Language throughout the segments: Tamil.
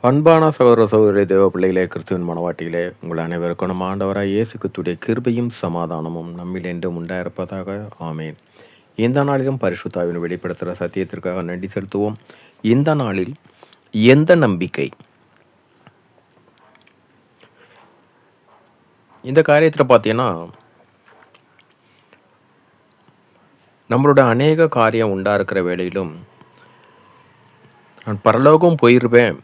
அன்பான சகோதர சகோதரி தேவ பிள்ளைகளே, கிறிஸ்துவின் மனவாட்டிகளே, உங்கள் அனைவருக்கும் நம் ஆண்டவராய் இயேசு கிறிஸ்துவின் கிருபையும் சமாதானமும் நம்மில் என்றும் உண்டாயிருப்பதாக. ஆமேன். இந்த நாளிலும் பரிசுத்தாவின் வெளிப்படுத்துகிற சத்தியத்திற்காக நன்றி செலுத்துவோம். இந்த நாளில் எந்த நம்பிக்கை? இந்த காரியத்தில் பார்த்தீங்கன்னா, நம்மளோட அநேக காரியம் உண்டா இருக்கிற வேளையிலும் நான் பரலோகம் போயிடுவேன்,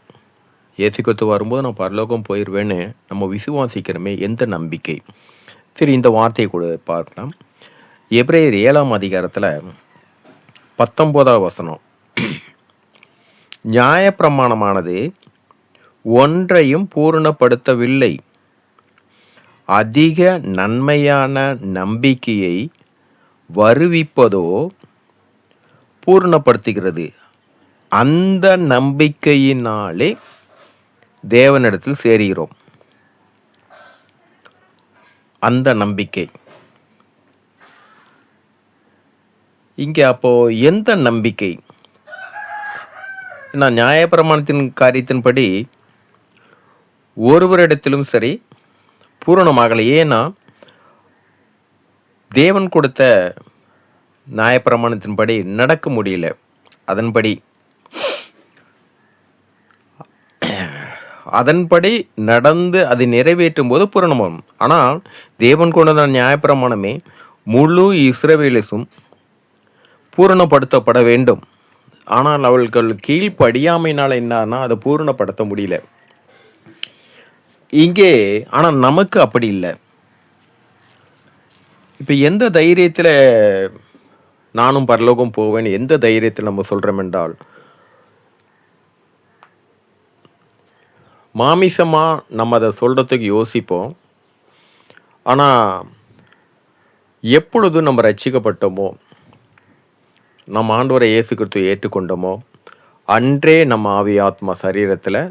இயேசு கிறிஸ்து வரும்போது நான் பரலோகம் போயிடுவேன்னு நம்ம விசுவாசிக்கிறோமே, எந்த நம்பிக்கை? சரி, இந்த வார்த்தையை கூட பார்க்கலாம். எபிரேயர் 7ஆம் அதிகாரத்தில் 19ஆம் வசனம், நியாயப்பிரமாணமானது ஒன்றையும் பூரணப்படுத்தவில்லை, அதிக நன்மையான நம்பிக்கையை வருவிப்பதோ பூரணப்படுத்துகிறது. அந்த நம்பிக்கையினாலே தேவனிடத்தில் சேருகிறோம். அந்த நம்பிக்கை இங்கே அப்போ எந்த நம்பிக்கை? நான் நியாயப்பிரமாணத்தின் காரியத்தின்படி ஒருவரிடத்திலும் சரி பூரணமாகலை. ஏன்னா தேவன் கொடுத்த நியாயப்பிரமாணத்தின்படி நடக்க முடியல. அதன்படி நடந்து அதை நிறைவேற்றும் போது பூரணமாகும். ஆனால் தேவன் கொண்ட நியாயப்பிரமாணமே முழு இஸ்ரவேலும் பூரணப்படுத்தப்பட வேண்டும். ஆனால் அவர்கள் கீழ்ப்படியாமையினால என்னன்னா அதை பூரணப்படுத்த முடியல இங்கே. ஆனால் நமக்கு அப்படி இல்லை. இப்போ எந்த தைரியத்தில் நானும் பரலோகம் போவேன், எந்த தைரியத்தில் நம்ம சொல்கிறோம் என்றால், மாமிசமாக நம்ம அதை சொல்கிறதுக்கு யோசிப்போம். ஆனால் எப்பொழுது நம்ம ரட்சிக்கப்பட்டோமோ, நம்ம ஆண்டவரை இயேசு கிறிஸ்துவை ஏற்றுக்கொண்டோமோ, அன்றே நம்ம ஆவி ஆத்மா சரீரத்தில்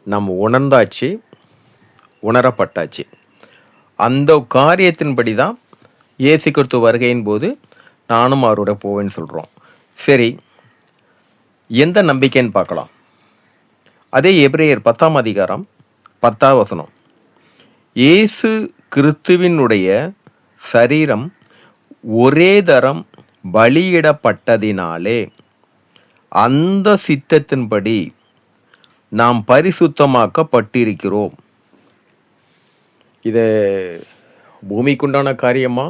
நம்ம உணரப்பட்டாச்சு. அந்த காரியத்தின்படி தான் இயேசு கிறிஸ்து வருகையின் போது நானும் அவரோட போவேன்னு சொல்கிறோம். சரி, எந்த நம்பிக்கைன்னு பார்க்கலாம். அதே எபிரேயர் 10ஆம் அதிகாரம் 10ஆம் வசனம், இயேசு கிறிஸ்துவினுடைய சரீரம் ஒரே தரம் பலியிடப்பட்டதினாலே அந்த சித்தத்தின்படி நாம் பரிசுத்தமாக்கப்பட்டிருக்கிறோம். இது பூமிக்குண்டான காரியமா?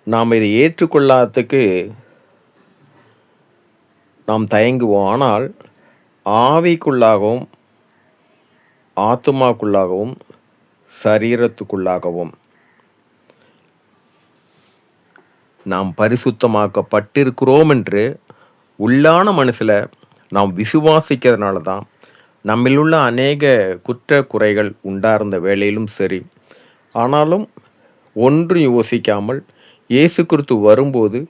நாம் இதை ஏற்றுக்கொள்ளாததுக்கு நாம் தயங்குவோம். ஆனால் ஆவிக்குள்ளாகவும் ஆத்துமாக்குள்ளாகவும் சரீரத்துக்குள்ளாகவும் நாம் பரிசுத்தமாக்கப்பட்டிருக்கிறோம் என்று உள்ளான மனசில் நாம் விசுவாசிக்கிறதுனால தான் நம்மிலுள்ள அநேக குற்ற குறைகள் உண்டார்ந்த வேளையிலும் சரி, ஆனாலும் ஒன்றும் யோசிக்காமல் இயேசு கிறிஸ்து வரும்போது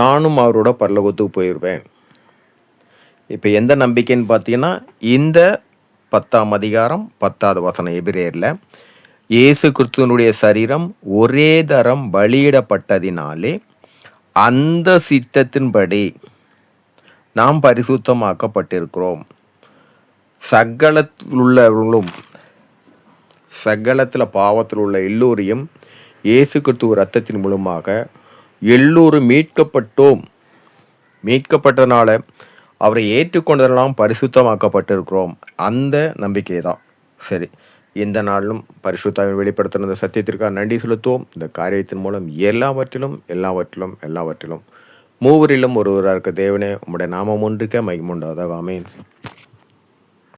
நானும் அவரோட பரலோகத்துக்கு போயிடுவேன். இப்போ எந்த நம்பிக்கைன்னு பார்த்தீங்கன்னா, இந்த 10ஆம் அதிகாரம் 10ஆவது வசனம் எபிரேயரில், இயேசு கிறிஸ்துவனுடைய சரீரம் ஒரே தரம் பலியிடப்பட்டதினாலே அந்த சித்தத்தின்படி நாம் பரிசுத்தமாக்கப்பட்டிருக்கிறோம். சகலத்தில் பாவத்தில் உள்ள எல்லோரையும் இயேசு கிறிஸ்துவ ரத்தத்தின் மூலமாக எல்லோரும் மீட்கப்பட்டதுனால அவரை ஏற்றுக்கொண்டதெல்லாம் பரிசுத்தமாக்கப்பட்டிருக்கிறோம். அந்த நம்பிக்கை தான். சரி, இந்த நாளிலும் பரிசுத்தாவின் வெளிப்படுத்தின சத்தியத்திற்காக நன்றி செலுத்துவோம். இந்த காரியத்தின் மூலம் எல்லாவற்றிலும் மூவரிலும் ஒருவராக இருக்க தேவனே, உம்முடைய நாமம் ஒன்றுக்க மகிமுண்டாதாக. ஆமென்.